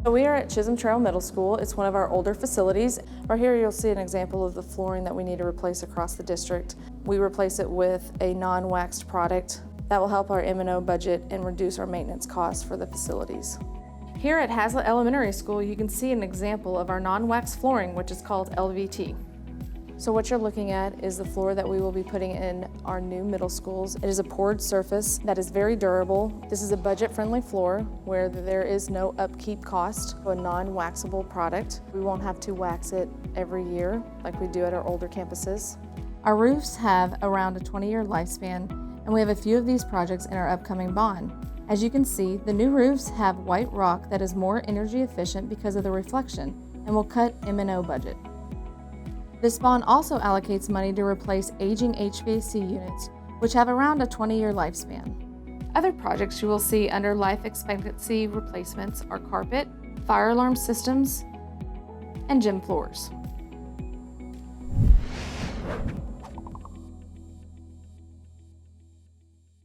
So we are at Chisholm Trail Middle School. It's one of our older facilities. Right here you'll see an example of the flooring that we need to replace across the district. We replace it with a non-waxed product that will help our M&O budget and reduce our maintenance costs for the facilities. Here at Hazlet Elementary School, you can see an example of our non-wax flooring, which is called LVT. So what you're looking at is the floor that we will be putting in our new middle schools. It is a poured surface that is very durable. This is a budget-friendly floor where there is no upkeep cost, a non-waxable product. We won't have to wax it every year like we do at our older campuses. Our roofs have around a 20-year lifespan, and we have a few of these projects in our upcoming bond. As you can see, the new roofs have white rock that is more energy efficient because of the reflection and will cut M&O budget. This bond also allocates money to replace aging HVAC units, which have around a 20-year lifespan. Other projects you will see under life expectancy replacements are carpet, fire alarm systems, and gym floors.